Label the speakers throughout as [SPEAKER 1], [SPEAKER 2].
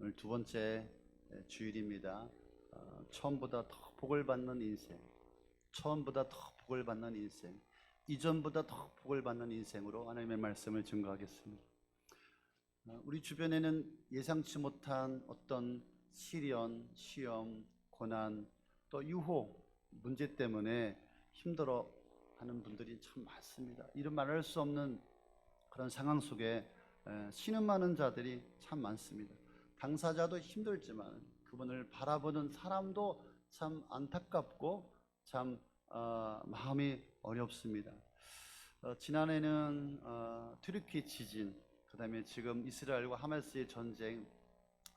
[SPEAKER 1] 오늘 두 번째 주일입니다. 처음보다 더 복을 받는 인생, 처음보다 더 복을 받는 인생, 이전보다 더 복을 받는 인생으로 하나님의 말씀을 증거하겠습니다. 우리 주변에는 예상치 못한 어떤 시련, 시험, 고난, 또 유혹, 문제 때문에 힘들어 하는 분들이 참 많습니다. 이름 말할 수 없는 그런 상황 속에 신음하는 자들이 참 많습니다. 당사자도 힘들지만 그분을 바라보는 사람도 참 안타깝고 참 마음이 어렵습니다. 지난해는 튀르키 지진, 그 다음에 지금 이스라엘과 하마스의 전쟁,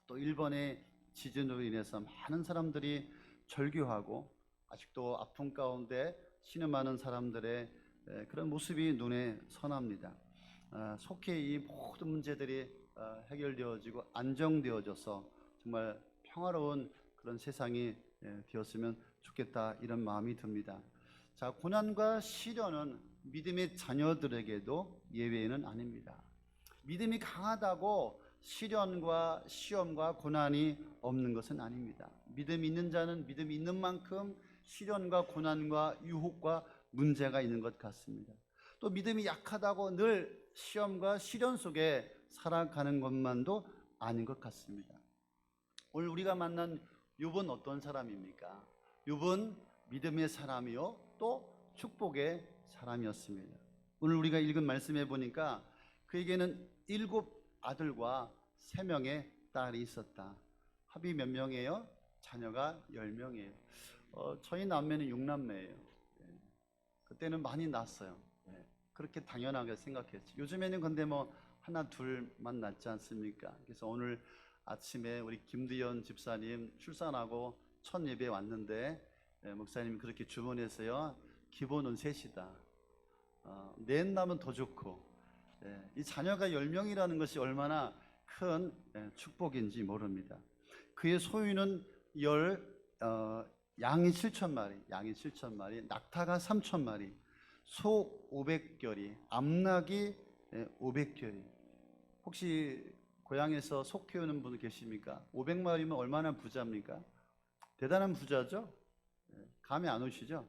[SPEAKER 1] 또 일본의 지진으로 인해서 많은 사람들이 절규하고 아직도 아픔 가운데 신음하는 사람들의 그런 모습이 눈에 선합니다. 속히 이 모든 문제들이 해결되어지고 안정되어져서 정말 평화로운 그런 세상이 되었으면 좋겠다, 이런 마음이 듭니다. 자, 고난과 시련은 믿음의 자녀들에게도 예외는 아닙니다. 믿음이 강하다고 시련과 시험과 고난이 없는 것은 아닙니다. 믿음이 있는 자는 믿음이 있는 만큼 시련과 고난과 유혹과 문제가 있는 것 같습니다. 또 믿음이 약하다고 늘 시험과 시련 속에 살아가는 것만도 아닌 것 같습니다. 오늘 우리가 만난 욥은 어떤 사람입니까? 욥은 믿음의 사람이요 또 축복의 사람이었습니다. 오늘 우리가 읽은 말씀에 보니까 그에게는 7 아들과 3명의 딸이 있었다. 합이 몇 명이에요? 자녀가 10명이에요. 저희 남매는 6남매예요. 그때는 많이 낳았어요. 그렇게 당연하게 생각했지. 요즘에는 근데 뭐 하나 둘만 낳지 않습니까? 그래서 오늘 아침에 우리 김두현 집사님 출산하고 첫 예배 왔는데 목사님이 그렇게 주문했어요. 기본은 셋이다. 넷 낳으면 더 좋고. 이 자녀가 10명이라는 것이 얼마나 큰 축복인지 모릅니다. 그의 소유는 양이 7,000마리, 낙타가 3,000마리, 소 500결이, 암낙이 500결이. 혹시 고향에서 소 키우는 분 계십니까? 500마리면 얼마나 부자입니까? 대단한 부자죠? 감이 안 오시죠?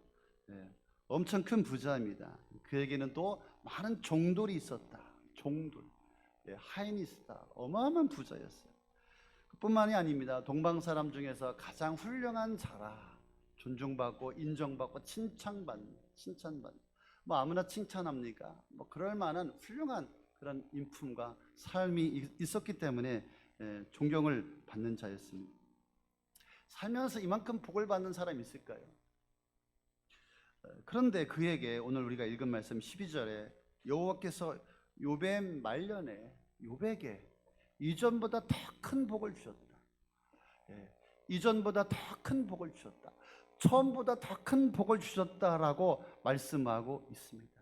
[SPEAKER 1] 엄청 큰 부자입니다. 그에게는 또 많은 종돌이 있었다. 종돌, 하인이 있었다. 어마어마한 부자였어요. 그뿐만이 아닙니다. 동방 사람 중에서 가장 훌륭한 자라, 존중받고 인정받고 칭찬받는. 뭐 아무나 칭찬합니까? 뭐 그럴 만한 훌륭한 그런 인품과 삶이 있었기 때문에 존경을 받는 자였습니다. 살면서 이만큼 복을 받는 사람이 있을까요? 그런데 그에게 오늘 우리가 읽은 말씀 12절에 여호와께서 욥의 말년에 욥에게 이전보다 더 큰 복을 주셨다. 이전보다 더 큰 복을 주셨다. 처음보다 더 큰 복을 주셨다라고 말씀하고 있습니다.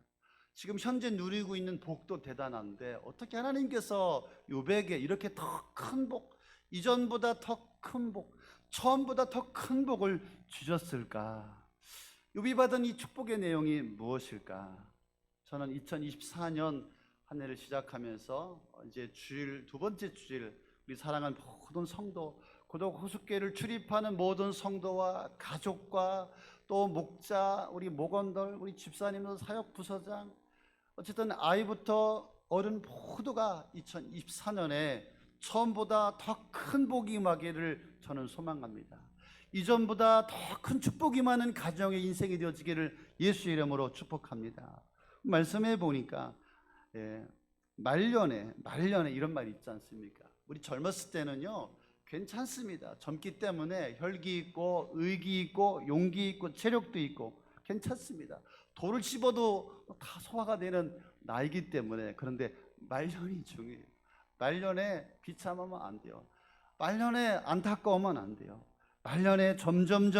[SPEAKER 1] 지금 현재 누리고 있는 복도 대단한데 어떻게 하나님께서 욥에게 이렇게 더 큰 복, 이전보다 더 큰 복, 처음보다 더 큰 복을 주셨을까? 욥이 받은 이 축복의 내용이 무엇일까? 저는 2024년 한 해를 시작하면서 이제 주일, 두 번째 주일, 우리 사랑하는 모든 성도, 고독 호숫교회를 출입하는 모든 성도와 가족과 또 목자, 우리 목원들, 우리 집사님들, 사역 부서장, 어쨌든 아이부터 어른 모두가 2024년에 처음보다 더 큰 복이 임하기를 저는 소망합니다. 이전보다 더 큰 축복이 임하는 가정의 인생이 되어지기를 예수 이름으로 축복합니다. 말씀해 보니까 말년에 이런 말이 있지 않습니까? 우리 젊었을 때는요 괜찮습니다. 젊기 때문에 혈기 있고 의기 있고 용기 있고 체력도 있고 괜찮습니다. 돌을 씹어도 다 소화가 되는 나이기 때문에. 그런데 말년이 중요해요. 말년에 비참하면 안 돼요. 말년에 안타까우면 안 돼요. 말년에 점점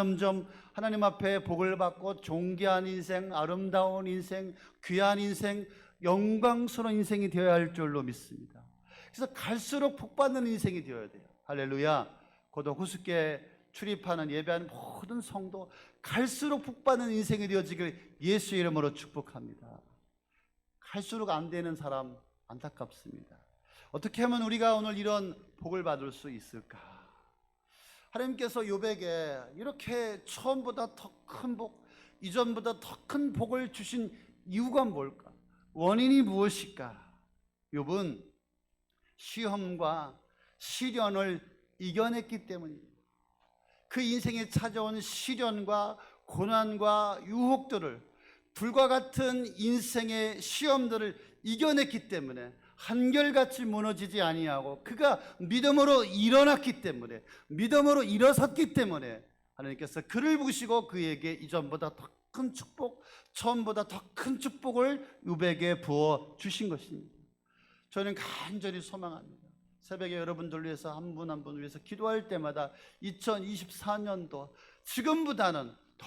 [SPEAKER 1] 하나님 앞에 복을 받고 존귀한 인생, 아름다운 인생, 귀한 인생, 영광스러운 인생이 되어야 할 줄로 믿습니다. 그래서 갈수록 복받는 인생이 되어야 돼요. 할렐루야. 고독 호숫교에 출입하는 예배하는 모든 성도, 갈수록 복받는 인생이 되어지길 예수 이름으로 축복합니다. 갈수록 안 되는 사람 안타깝습니다. 어떻게 하면 우리가 오늘 이런 복을 받을 수 있을까? 하나님께서 욥에게 이렇게 처음보다 더 큰 복, 이전보다 더 큰 복을 주신 이유가 뭘까? 원인이 무엇일까? 욥은 시험과 시련을 이겨냈기 때문입니다. 그 인생에 찾아온 시련과 고난과 유혹들을, 불과 같은 인생의 시험들을 이겨냈기 때문에 한결같이 무너지지 아니하고 그가 믿음으로 일어났기 때문에, 믿음으로 일어섰기 때문에 하나님께서 그를 부시고 그에게 이전보다 더 큰 축복, 처음보다 더 큰 축복을 욥에게 부어 주신 것입니다. 저는 간절히 소망합니다. 새벽에 여러분들 위해서 한 분 한 분 위해서 기도할 때마다 2024년도 지금보다는 더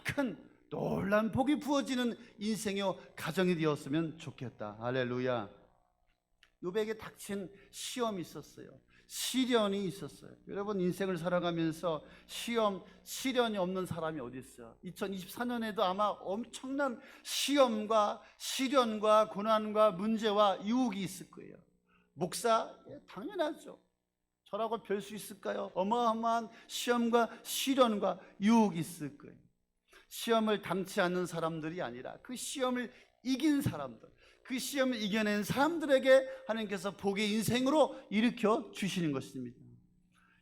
[SPEAKER 1] 큰 놀란 복이 부어지는 인생의 가정이 되었으면 좋겠다. 할렐루야. 욥에게 닥친 시험이 있었어요. 시련이 있었어요. 여러분, 인생을 살아가면서 시험, 시련이 없는 사람이 어디 있어요? 2024년에도 아마 엄청난 시험과 시련과 고난과 문제와 유혹이 있을 거예요. 목사? 당연하죠. 저라고 별 수 있을까요? 어마어마한 시험과 시련과 유혹이 있을 거예요. 시험을 당치 않는 사람들이 아니라 그 시험을 이긴 사람들, 그 시험을 이겨낸 사람들에게 하나님께서 복의 인생으로 일으켜 주시는 것입니다.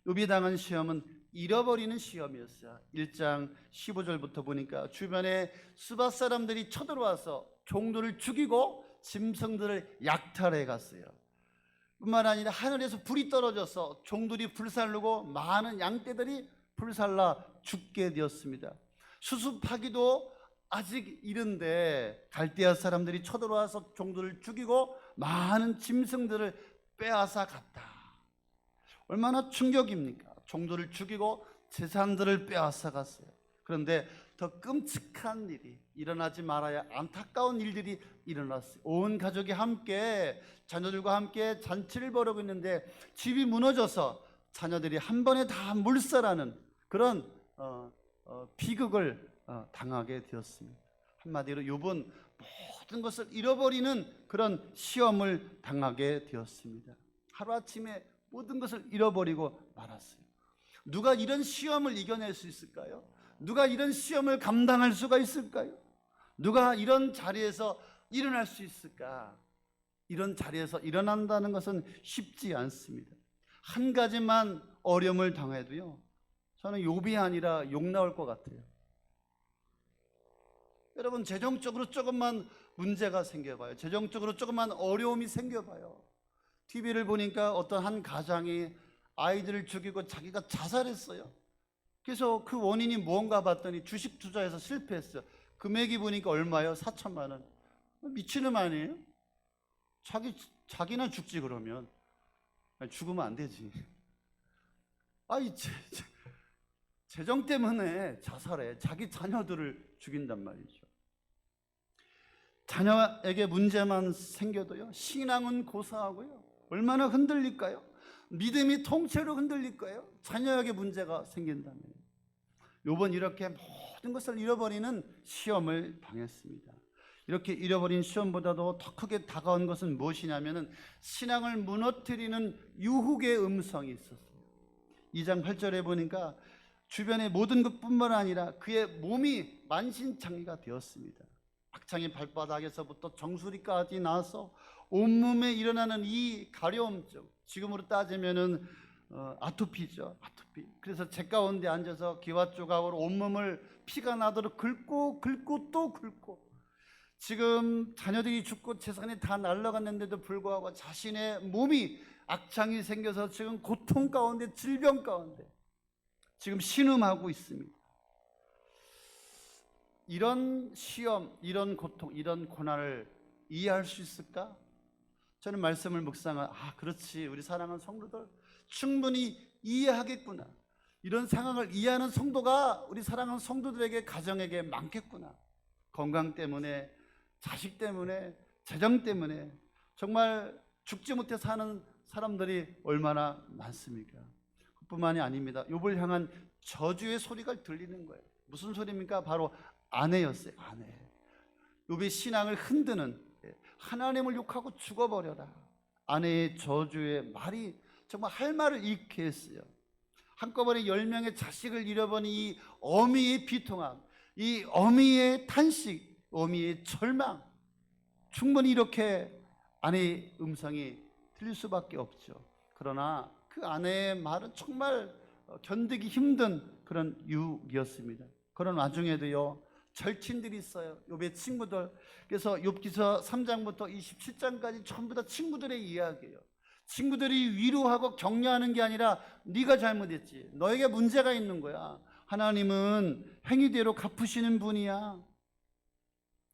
[SPEAKER 1] 욥이 당한 시험은 잃어버리는 시험이었어요. 1장 15절부터 보니까 주변에 수바 사람들이 쳐들어와서 종들을 죽이고 짐승들을 약탈해 갔어요. 뿐만 아니라 하늘에서 불이 떨어져서 종들이 불살르고 많은 양떼들이 불살라 죽게 되었습니다. 수습하기도 아직 이른데 갈대아 사람들이 쳐들어와서 종들을 죽이고 많은 짐승들을 빼앗아 갔다. 얼마나 충격입니까? 종들을 죽이고 재산들을 빼앗아 갔어요. 그런데 더 끔찍한 일이 일어나지 말아야 안타까운 일들이 일어났어요. 온 가족이 함께, 자녀들과 함께 잔치를 벌이고 있는데 집이 무너져서 자녀들이 한 번에 다 몰살하는 그런 비극을 당하게 되었습니다. 한마디로 욥은 모든 것을 잃어버리는 그런 시험을 당하게 되었습니다. 하루아침에 모든 것을 잃어버리고 말았어요. 누가 이런 시험을 이겨낼 수 있을까요? 누가 이런 시험을 감당할 수가 있을까요? 누가 이런 자리에서 일어날 수 있을까? 이런 자리에서 일어난다는 것은 쉽지 않습니다. 한 가지만 어려움을 당해도요, 저는 욥이 아니라 욕 나올 것 같아요. 여러분, 재정적으로 조금만 문제가 생겨봐요. 재정적으로 조금만 어려움이 생겨봐요. TV를 보니까 어떤 한 가장이 아이들을 죽이고 자기가 자살했어요. 그래서 그 원인이 뭔가 봤더니 주식 투자해서 실패했어요. 금액이 보니까 얼마요? 4천만 원. 미친놈 아니에요? 자기나 죽지 그러면. 아니, 죽으면 안 되지. 아이, 재정 때문에 자살해. 자기 자녀들을 죽인단 말이죠. 자녀에게 문제만 생겨도요, 신앙은 고사하고요, 얼마나 흔들릴까요? 믿음이 통째로 흔들릴 거예요. 자녀에게 문제가 생긴다면. 욥은 이렇게 모든 것을 잃어버리는 시험을 당했습니다. 이렇게 잃어버린 시험보다도 더 크게 다가온 것은 무엇이냐면 신앙을 무너뜨리는 유혹의 음성이 있었어요. 2장 8절에 보니까 주변의 모든 것뿐만 아니라 그의 몸이 만신창이가 되었습니다. 박창의 발바닥에서부터 정수리까지 나와서 온몸에 일어나는 이 가려움증, 지금으로 따지면은 아토피죠. 아토피. 그래서 제 가운데 앉아서 기와 조각으로 온몸을 피가 나도록 긁고 또 긁고, 지금 자녀들이 죽고 재산이 다 날아갔는데도 불구하고 자신의 몸이 악창이 생겨서 지금 고통 가운데, 질병 가운데 지금 신음하고 있습니다. 이런 시험, 이런 고통, 이런 고난을 이해할 수 있을까? 저는 말씀을 묵상한, 그렇지, 우리 사랑하는 성도들 충분히 이해하겠구나. 이런 상황을 이해하는 성도가 우리 사랑하는 성도들에게, 가정에게 많겠구나. 건강 때문에, 자식 때문에, 재정 때문에 정말 죽지 못해 사는 사람들이 얼마나 많습니까? 그뿐만이 아닙니다. 욥을 향한 저주의 소리가 들리는 거예요. 무슨 소리입니까? 바로 아내였어요. 아내. 욥의 신앙을 흔드는, 하나님을 욕하고 죽어버려라, 아내의 저주의 말이 정말 할 말을 잃게 했어요. 한꺼번에 10명의 자식을 잃어버린 이 어미의 비통함, 이 어미의 탄식, 어미의 절망, 충분히 이렇게 아내의 음성이 들릴 수밖에 없죠. 그러나 그 아내의 말은 정말 견디기 힘든 그런 유혹이었습니다. 그런 와중에도요, 절친들이 있어요. 욥의 친구들. 그래서 욥기서 3장부터 27장까지 전부 다 친구들의 이야기예요. 친구들이 위로하고 격려하는 게 아니라 네가 잘못했지, 너에게 문제가 있는 거야, 하나님은 행위대로 갚으시는 분이야.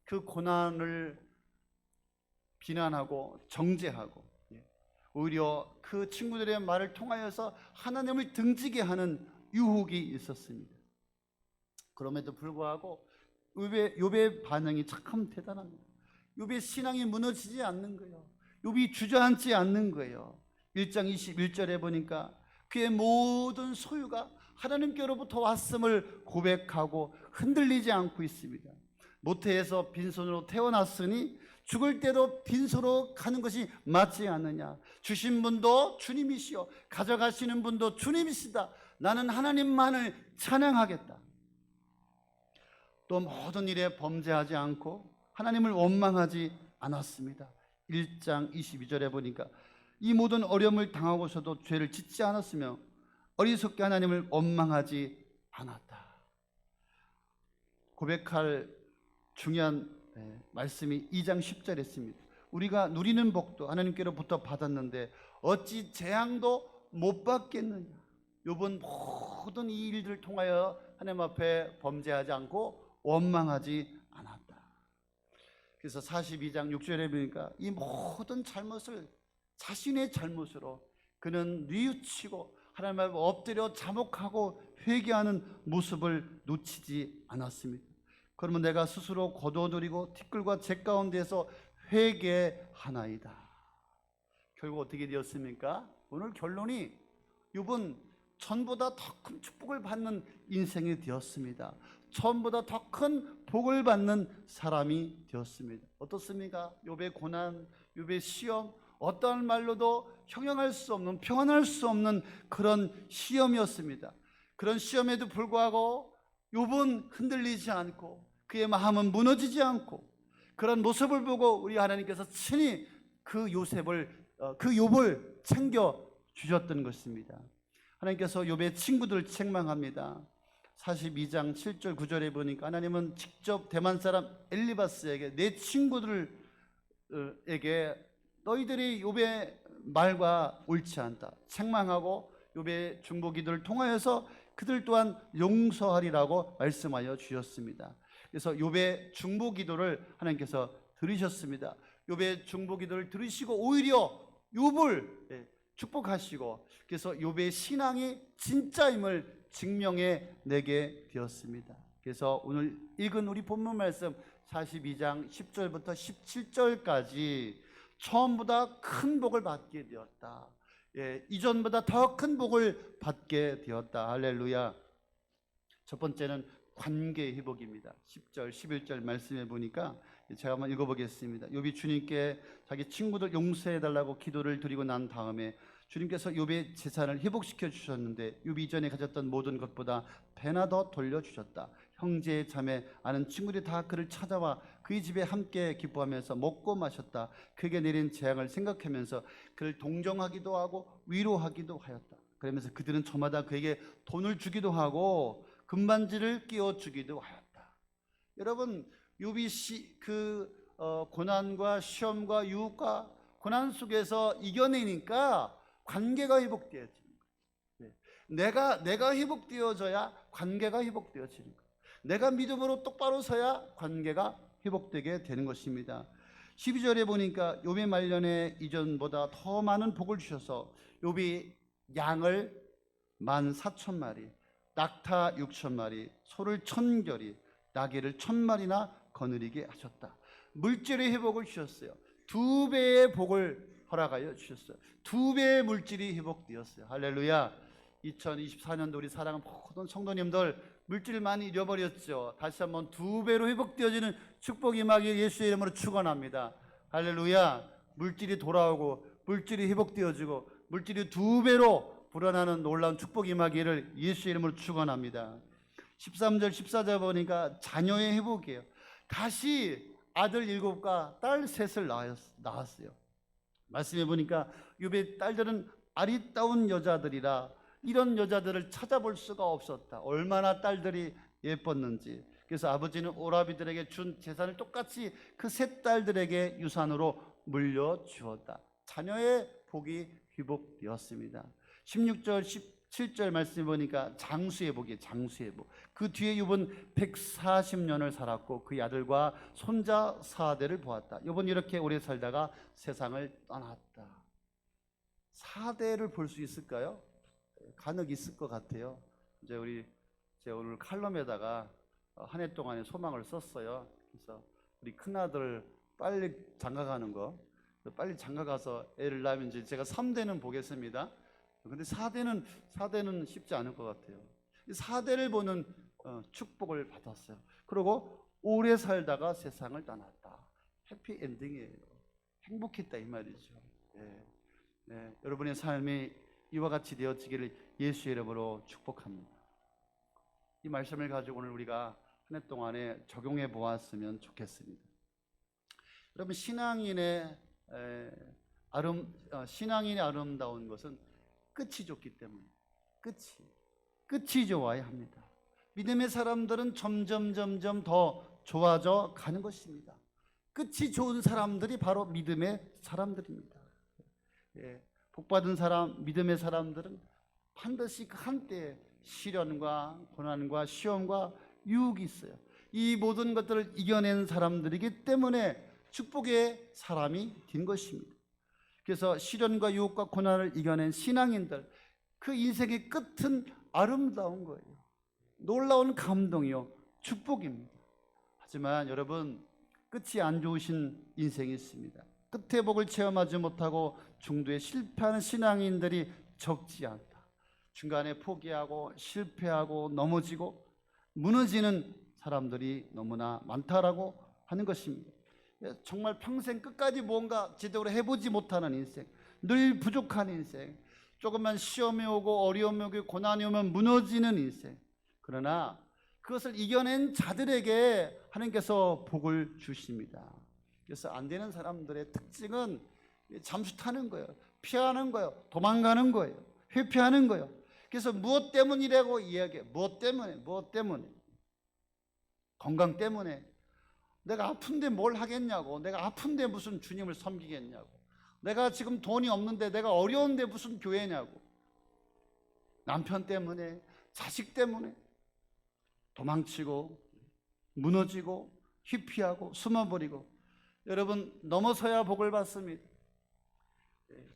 [SPEAKER 1] 그 고난을 비난하고 정죄하고, 오히려 그 친구들의 말을 통하여서 하나님을 등지게 하는 유혹이 있었습니다. 그럼에도 불구하고 욥의 반응이 참 대단합니다. 욥의 신앙이 무너지지 않는 거예요. 욥이 주저앉지 않는 거예요. 1장 21절에 보니까 그의 모든 소유가 하나님께로부터 왔음을 고백하고 흔들리지 않고 있습니다. 모태에서 빈손으로 태어났으니 죽을 때도 빈손으로 가는 것이 맞지 않느냐. 주신 분도 주님이시요 가져가시는 분도 주님이시다. 나는 하나님만을 찬양하겠다. 또 모든 일에 범죄하지 않고 하나님을 원망하지 않았습니다. 1장 22절에 보니까 이 모든 어려움을 당하고서도 죄를 짓지 않았으며 어리석게 하나님을 원망하지 않았다. 고백할 중요한 말씀이 2장 10절에 있습니다. 우리가 누리는 복도 하나님께로부터 받았는데 어찌 재앙도 못 받겠느냐. 욥은 모든 이 일들을 통하여 하나님 앞에 범죄하지 않고 원망하지 않았다. 그래서 42장 6절에 보니까 이 모든 잘못을 자신의 잘못으로 그는 뉘우치고 하나님 앞에 엎드려 자목하고 회개하는 모습을 놓치지 않았습니다. 그러면 내가 스스로 거둬들이고 티끌과 재 가운데서 회개하나이다. 결국 어떻게 되었습니까? 오늘 결론이 욥은 전보다 더 큰 축복을 받는 인생이 되었습니다. 전보다 더 큰 복을 받는 사람이 되었습니다. 어떻습니까? 욥의 고난, 욥의 시험, 어떠한 말로도 형용할 수 없는, 표현할 수 없는 그런 시험이었습니다. 그런 시험에도 불구하고 욥은 흔들리지 않고 그의 마음은 무너지지 않고 그런 모습을 보고 우리 하나님께서 친히 그 욥을 챙겨 주셨던 것입니다. 하나님께서 욥의 친구들을 책망합니다. 42장 7절 9절에 보니까 하나님은 직접 대만 사람 엘리바스에게 내 친구들에게 너희들이 욥의 말과 옳지 않다 책망하고 욥의 중보기도를 통하여서 그들 또한 용서하리라고 말씀하여 주셨습니다. 그래서 욥의 중보기도를 하나님께서 들으셨습니다. 욥의 중보기도를 들으시고 오히려 욥을 축복하시고 그래서 욥의 신앙이 진짜임을 증명해 내게 되었습니다. 그래서 오늘 읽은 우리 본문 말씀 42장 10절부터 17절까지 처음보다 큰 복을 받게 되었다. 이전보다 더 큰 복을 받게 되었다. 할렐루야. 첫 번째는 관계 회복입니다. 10절 11절 말씀해 보니까 제가 한번 읽어보겠습니다. 욥이 주님께 자기 친구들 용서해 달라고 기도를 드리고 난 다음에 주님께서 욥의 재산을 회복시켜 주셨는데 욥이 이전에 가졌던 모든 것보다 배나 더 돌려주셨다. 형제, 자매, 아는 친구들이 다 그를 찾아와 그의 집에 함께 기뻐하면서 먹고 마셨다. 그에게 내린 재앙을 생각하면서 그를 동정하기도 하고 위로하기도 하였다. 그러면서 그들은 저마다 그에게 돈을 주기도 하고 금반지를 끼워주기도 하였다. 여러분, 욥이 고난과 시험과 유혹과 고난 속에서 이겨내니까 관계가 회복되어지는 거예요. 내가 회복되어져야 관계가 회복되어지는 거예요. 내가 믿음으로 똑바로 서야 관계가 회복되게 되는 것입니다. 12절에 보니까 욥의 말년에 이전보다 더 많은 복을 주셔서 욥이 양을 14,000마리, 낙타 6,000마리, 소를 1,000결이, 나귀를 1,000마리나 거느리게 하셨다. 물질의 회복을 주셨어요. 2배의 복을 허락하여 주셨어요. 2배의 물질이 회복되었어요. 할렐루야. 2024년도 우리 사랑하는 모든 성도님들 물질 많이 잃어버렸죠. 다시 한번 2배로 회복되어지는 축복이 임하길 예수의 이름으로 축원합니다. 할렐루야. 물질이 돌아오고 물질이 회복되어지고 물질이 2배로 불어나는 놀라운 축복이 임하기를 예수의 이름으로 축원합니다. 13절 14절 보니까 자녀의 회복이에요. 다시 아들 7과 딸 3을 낳았어요. 말씀해 보니까 욥의 딸들은 아리따운 여자들이라 이런 여자들을 찾아볼 수가 없었다. 얼마나 딸들이 예뻤는지. 그래서 아버지는 오라비들에게 준 재산을 똑같이 그 3딸들에게 유산으로 물려주었다. 자녀의 복이 회복되었습니다. 16절 17절 말씀 보니까 장수의 복이에요. 장수의 복. 그 뒤에 욥은 140년을 살았고 그 아들과 손자 4대를 보았다. 욥은 이렇게 오래 살다가 세상을 떠났다. 4대를 볼 수 있을까요? 간혹 있을 것 같아요. 이제 제가 오늘 칼럼에다가 한 해 동안의 소망을 썼어요. 그래서 우리 큰아들 빨리 장가가는 거, 빨리 장가가서 애를 낳으면 이제 제가 3대는 보겠습니다. 근데 4대는 쉽지 않을 것 같아요. 4대를 보는 축복을 받았어요. 그리고 오래 살다가 세상을 떠났다. 해피 엔딩이에요. 행복했다 이 말이죠. 여러분의 삶이 이와 같이 되어지기를 예수의 이름으로 축복합니다. 이 말씀을 가지고 오늘 우리가 한 해 동안에 적용해 보았으면 좋겠습니다. 여러분, 신앙인의 아름다운 것은 끝이 좋기 때문에 끝이 좋아야 합니다. 믿음의 사람들은 점점 더 좋아져 가는 것입니다. 끝이 좋은 사람들이 바로 믿음의 사람들입니다. 복받은 사람, 믿음의 사람들은 반드시 그 한때에 시련과 고난과 시험과 유혹이 있어요. 이 모든 것들을 이겨낸 사람들이기 때문에 축복의 사람이 된 것입니다. 그래서 시련과 유혹과 고난을 이겨낸 신앙인들, 그 인생의 끝은 아름다운 거예요. 놀라운 감동이요, 축복입니다. 하지만 여러분, 끝이 안 좋으신 인생이 있습니다. 끝의 복을 체험하지 못하고 중도에 실패하는 신앙인들이 적지 않다. 중간에 포기하고 실패하고 넘어지고 무너지는 사람들이 너무나 많다라고 하는 것입니다. 정말 평생 끝까지 뭔가 제대로 해보지 못하는 인생, 늘 부족한 인생, 조금만 시험이 오고 어려움이 오고 고난이 오면 무너지는 인생. 그러나 그것을 이겨낸 자들에게 하나님께서 복을 주십니다. 그래서 안 되는 사람들의 특징은 잠수 타는 거예요. 피하는 거예요. 도망가는 거예요. 회피하는 거예요. 그래서 무엇 때문이라고 이야기해요. 무엇 때문에. 건강 때문에. 내가 아픈데 뭘 하겠냐고. 내가 아픈데 무슨 주님을 섬기겠냐고. 내가 지금 돈이 없는데 내가 어려운데 무슨 교회냐고. 남편 때문에, 자식 때문에 도망치고 무너지고 회피하고 숨어버리고. 여러분, 넘어서야 복을 받습니다.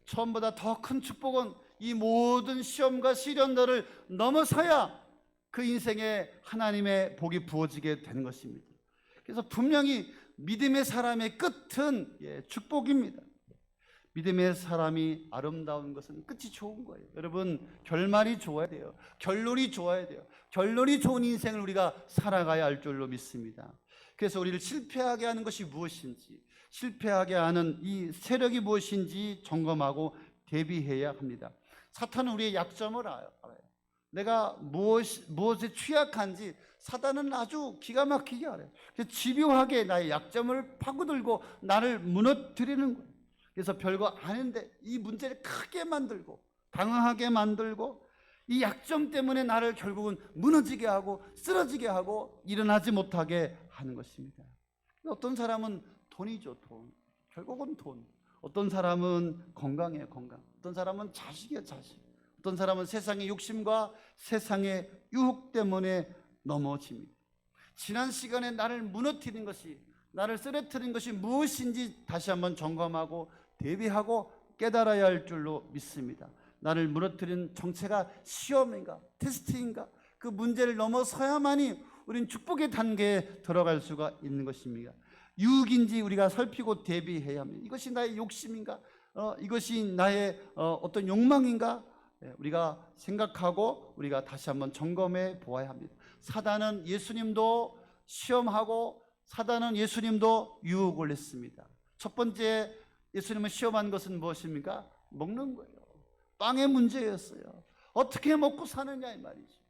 [SPEAKER 1] 처음보다 더 큰 축복은 이 모든 시험과 시련들을 넘어서야 그 인생에 하나님의 복이 부어지게 되는 것입니다. 그래서 분명히 믿음의 사람의 끝은 축복입니다. 믿음의 사람이 아름다운 것은 끝이 좋은 거예요. 여러분, 결말이 좋아야 돼요. 결론이 좋아야 돼요. 결론이 좋은 인생을 우리가 살아가야 할 줄로 믿습니다. 그래서 우리를 실패하게 하는 것이 무엇인지, 실패하게 하는 이 세력이 무엇인지 점검하고 대비해야 합니다. 사탄은 우리의 약점을 알아요. 내가 무엇에 취약한지 사단은 아주 기가 막히게 알아요. 그래서 집요하게 나의 약점을 파고들고 나를 무너뜨리는 거예요. 그래서 별거 아닌데 이 문제를 크게 만들고 당황하게 만들고 이 약점 때문에 나를 결국은 무너지게 하고 쓰러지게 하고 일어나지 못하게 하는 것입니다. 어떤 사람은 돈이죠, 돈. 결국은 돈. 어떤 사람은 건강이에요, 건강. 어떤 사람은 자식이에요, 자식. 어떤 사람은 세상의 욕심과 세상의 유혹 때문에 넘어집니다. 지난 시간에 나를 무너뜨린 것이, 나를 쓰러뜨린 것이 무엇인지 다시 한번 점검하고 대비하고 깨달아야 할 줄로 믿습니다. 나를 무너뜨린 정체가 시험인가, 테스트인가, 그 문제를 넘어서야만이 우리는 축복의 단계에 들어갈 수가 있는 것입니다. 유혹인지 우리가 살피고 대비해야 합니다. 이것이 나의 욕심인가, 이것이 나의 어떤 욕망인가, 우리가 생각하고 우리가 다시 한번 점검해 보아야 합니다. 사단은 예수님도 시험하고 사단은 예수님도 유혹을 했습니다. 첫 번째 예수님을 시험한 것은 무엇입니까? 먹는 거예요. 빵의 문제였어요. 어떻게 먹고 사느냐 이 말이죠.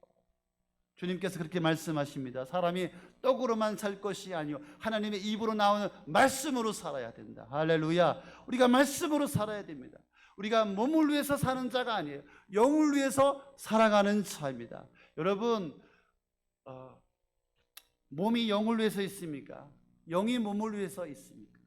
[SPEAKER 1] 주님께서 그렇게 말씀하십니다. 사람이 떡으로만 살 것이 아니요 하나님의 입으로 나오는 말씀으로 살아야 된다. 할렐루야. 우리가 말씀으로 살아야 됩니다. 우리가 몸을 위해서 사는 자가 아니에요. 영을 위해서 살아가는 자입니다. 여러분, 몸이 영을 위해서 있습니까? 영이 몸을 위해서 있습니까?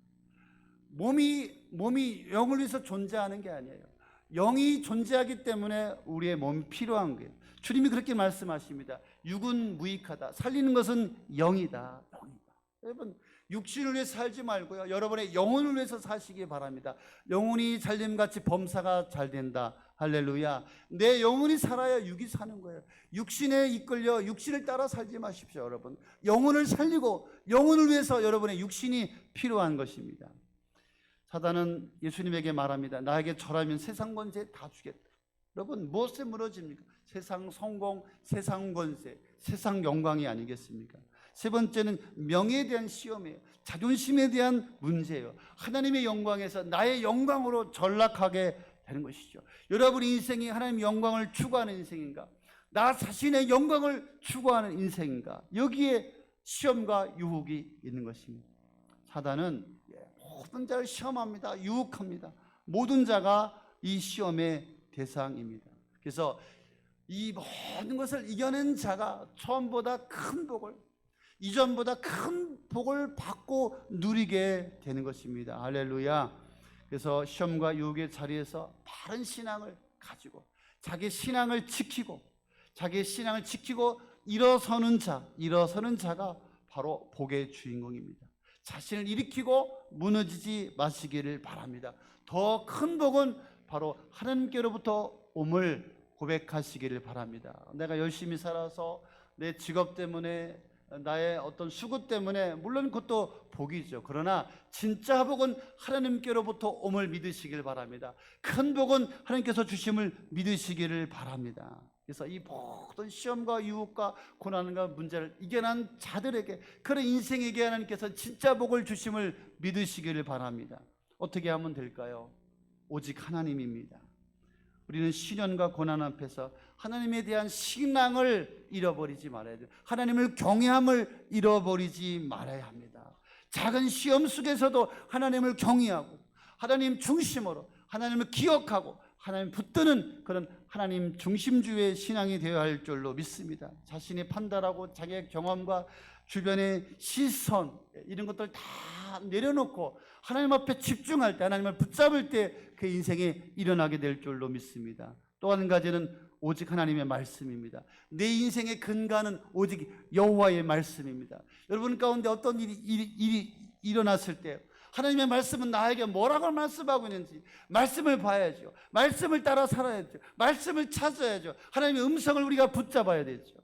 [SPEAKER 1] 몸이 영을 위해서 존재하는 게 아니에요. 영이 존재하기 때문에 우리의 몸이 필요한 거예요. 주님이 그렇게 말씀하십니다. 육은 무익하다. 살리는 것은 영이다. 영이다. 여러분, 육신을 위해 살지 말고요, 여러분의 영혼을 위해서 사시기 바랍니다. 영혼이 잘됨같이 범사가 잘 된다. 할렐루야. 내 영혼이 살아야 육이 사는 거예요. 육신에 이끌려 육신을 따라 살지 마십시오. 여러분, 영혼을 살리고 영혼을 위해서 여러분의 육신이 필요한 것입니다. 사단은 예수님에게 말합니다. 나에게 절하면 세상 권세 다 주겠다. 여러분, 무엇에 무너집니까? 세상 성공, 세상 권세, 세상 영광이 아니겠습니까? 세 번째는 명예에 대한 시험이에요. 자존심에 대한 문제예요. 하나님의 영광에서 나의 영광으로 전락하게 되는 것이죠. 여러분의 인생이 하나님의 영광을 추구하는 인생인가? 나 자신의 영광을 추구하는 인생인가? 여기에 시험과 유혹이 있는 것입니다. 사단은 모든 자를 시험합니다. 유혹합니다. 모든 자가 이 시험의 대상입니다. 그래서 이 모든 것을 이겨낸 자가 처음보다 큰 복을, 이전보다 큰 복을 받고 누리게 되는 것입니다. 할렐루야. 그래서 시험과 유혹의 자리에서 바른 신앙을 가지고 자기 신앙을 지키고 일어서는 자가 바로 복의 주인공입니다. 자신을 일으키고 무너지지 마시기를 바랍니다. 더 큰 복은 바로 하나님께로부터 옴을 고백하시기를 바랍니다. 내가 열심히 살아서 내 직업 때문에, 나의 어떤 수고 때문에, 물론 그것도 복이죠. 그러나 진짜 복은 하나님께로부터 옴을 믿으시길 바랍니다. 큰 복은 하나님께서 주심을 믿으시기를 바랍니다. 그래서 이 모든 시험과 유혹과 고난과 문제를 이겨낸 자들에게, 그런 인생에게 하나님께서 진짜 복을 주심을 믿으시기를 바랍니다. 어떻게 하면 될까요? 오직 하나님입니다. 우리는 시련과 고난 앞에서 하나님에 대한 신앙을 잃어버리지 말아야 돼요. 하나님을 경외함을 잃어버리지 말아야 합니다. 작은 시험 속에서도 하나님을 경외하고 하나님 중심으로 하나님을 기억하고 하나님 붙드는 그런 하나님 중심주의 신앙이 되어야 할 줄로 믿습니다. 자신이 판단하고 자기의 경험과 주변의 시선, 이런 것들 다 내려놓고 하나님 앞에 집중할 때, 하나님을 붙잡을 때 그 인생이 일어나게 될 줄로 믿습니다. 또 한 가지는 오직 하나님의 말씀입니다. 내 인생의 근간은 오직 여호와의 말씀입니다. 여러분 가운데 어떤 일이 일어났을 때 하나님의 말씀은 나에게 뭐라고 말씀하고 있는지 말씀을 봐야죠. 말씀을 따라 살아야죠. 말씀을 찾아야죠. 하나님의 음성을 우리가 붙잡아야 되죠.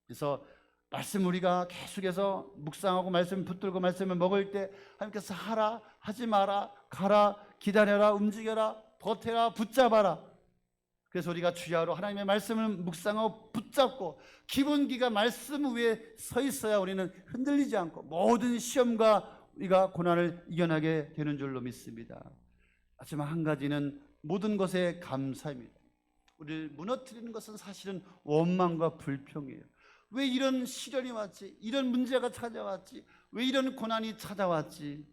[SPEAKER 1] 그래서 말씀 우리가 계속해서 묵상하고 말씀 붙들고 말씀을 먹을 때 하나님께서 하라, 하지 마라, 가라, 기다려라, 움직여라, 버텨라, 붙잡아라. 그래서 우리가 주야로 하나님의 말씀을 묵상하고 붙잡고 기본기가 말씀 위에 서 있어야 우리는 흔들리지 않고 모든 시험과 우리가 고난을 이겨나게 되는 줄로 믿습니다. 하지만 한 가지는 모든 것에 감사입니다. 우리를 무너뜨리는 것은 사실은 원망과 불평이에요. 왜 이런 시련이 왔지? 이런 문제가 찾아왔지? 왜 이런 고난이 찾아왔지?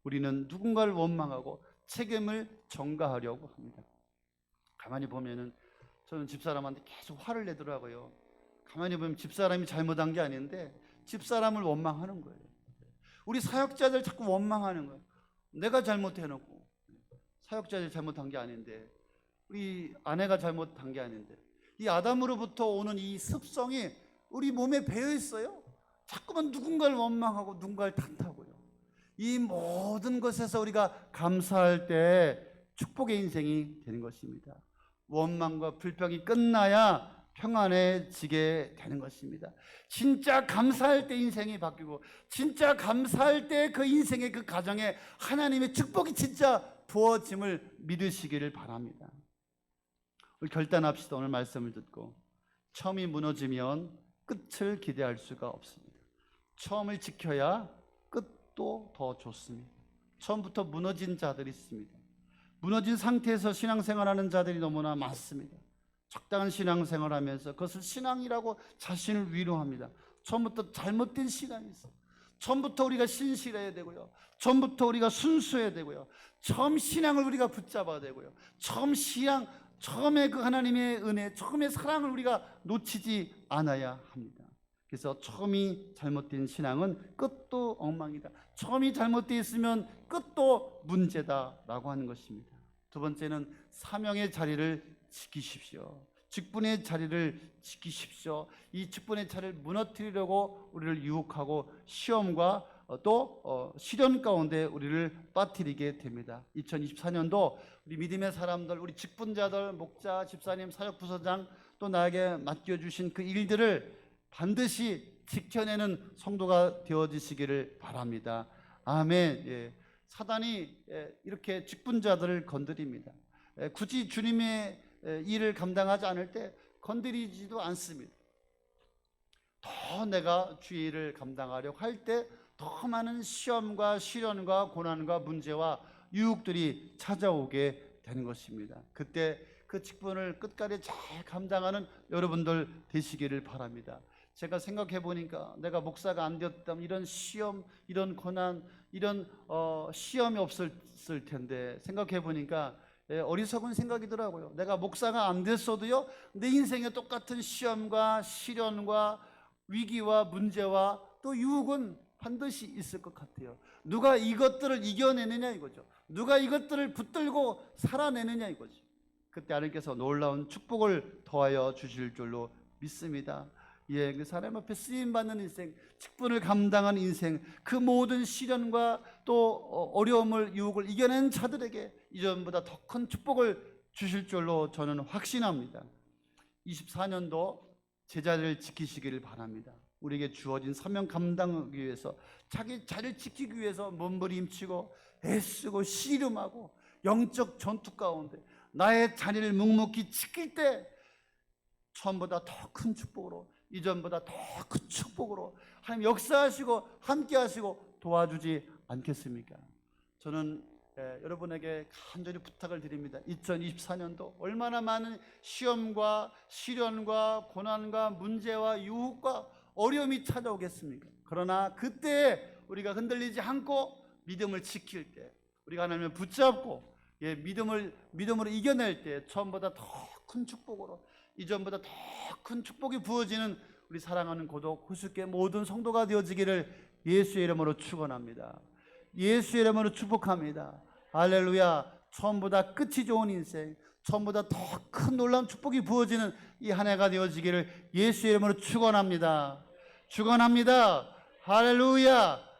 [SPEAKER 1] 우리는 누군가를 원망하고 책임을 전가하려고 합니다. 가만히 보면은 저는 집사람한테 계속 화를 내더라고요. 가만히 보면 집사람이 잘못한 게 아닌데 집사람을 원망하는 거예요. 우리 사역자들 자꾸 원망하는 거예요. 내가 잘못해놓고 사역자들 잘못한 게 아닌데, 우리 아내가 잘못한 게 아닌데, 이 아담으로부터 오는 이 습성이 우리 몸에 배어 있어요. 자꾸만 누군가를 원망하고 누군가를 탓하고요. 이 모든 것에서 우리가 감사할 때 축복의 인생이 되는 것입니다. 원망과 불평이 끝나야 평안해지게 되는 것입니다. 진짜 감사할 때 인생이 바뀌고, 진짜 감사할 때 그 인생의 그 가정에 하나님의 축복이 진짜 부어짐을 믿으시기를 바랍니다. 우리 결단합시다. 오늘 말씀을 듣고 처음이 무너지면 끝을 기대할 수가 없습니다. 처음을 지켜야 끝도 더 좋습니다. 처음부터 무너진 자들이 있습니다. 무너진 상태에서 신앙생활하는 자들이 너무나 많습니다. 적당한 신앙생활하면서 그것을 신앙이라고 자신을 위로합니다. 처음부터 잘못된 신앙이 있어. 처음부터 우리가 신실해야 되고요. 처음부터 우리가 순수해야 되고요. 처음 신앙을 우리가 붙잡아야 되고요. 처음에 그 하나님의 은혜, 처음의 사랑을 우리가 놓치지 않아야 합니다. 그래서 처음이 잘못된 신앙은 끝도 엉망이다. 처음이 잘못되어 있으면 끝도 문제다라고 하는 것입니다. 두 번째는 사명의 자리를 지키십시오. 직분의 자리를 지키십시오. 이 직분의 자리를 무너뜨리려고 우리를 유혹하고 시험과 또 시련 가운데 우리를 빠뜨리게 됩니다. 2024년도 우리 믿음의 사람들, 우리 직분자들, 목자, 집사님, 사역부서장 또 나에게 맡겨주신 그 일들을 반드시 지켜내는 성도가 되어지시기를 바랍니다. 아멘. 예. 사단이 이렇게 직분자들을 건드립니다. 굳이 주님의 일을 감당하지 않을 때 건드리지도 않습니다. 더 내가 주의 일을 감당하려고 할 때 더 많은 시험과 시련과 고난과 문제와 유혹들이 찾아오게 되는 것입니다. 그때 그 직분을 끝까지 잘 감당하는 여러분들 되시기를 바랍니다. 제가 생각해 보니까 내가 목사가 안 되었다면 이런 시험, 이런 고난, 이런 시험이 없었을 텐데 생각해 보니까 어리석은 생각이더라고요. 내가 목사가 안 됐어도요, 내 인생에 똑같은 시험과 시련과 위기와 문제와 또 유혹은 반드시 있을 것 같아요. 누가 이것들을 이겨내느냐 이거죠. 누가 이것들을 붙들고 살아내느냐 이거죠. 그때 하나님께서 놀라운 축복을 더하여 주실 줄로 믿습니다. 예, 그 사람 앞에 쓰임받는 인생, 직분을 감당한 인생, 그 모든 시련과 또 어려움을, 유혹을 이겨낸 자들에게 이전보다 더 큰 축복을 주실 줄로 저는 확신합니다. 24년도 제자리를 지키시기를 바랍니다. 우리에게 주어진 사명 감당하기 위해서, 자기 자리를 지키기 위해서 몸부림치고 애쓰고 씨름하고 영적 전투 가운데 나의 자리를 묵묵히 지킬 때 처음보다 더 큰 축복으로, 이전보다 더 큰 축복으로 하나님 역사하시고 함께 하시고 도와주지 않겠습니까? 저는 여러분에게 간절히 부탁을 드립니다. 2024년도 얼마나 많은 시험과 시련과 고난과 문제와 유혹과 어려움이 찾아오겠습니까? 그러나 그때 우리가 흔들리지 않고 믿음을 지킬 때, 우리가 하나님을 붙잡고 믿음으로 이겨낼 때 처음보다 더 큰 축복으로, 이전보다 더 큰 축복이 부어지는 우리 사랑하는 고독 후숙의 모든 성도가 되어지기를 예수의 이름으로 축원합니다. 예수의 이름으로 축복합니다. 할렐루야. 처음보다 끝이 좋은 인생, 처음보다 더 큰 놀라운 축복이 부어지는 이 한 해가 되어지기를 예수의 이름으로 축원합니다. 축원합니다. 할렐루야.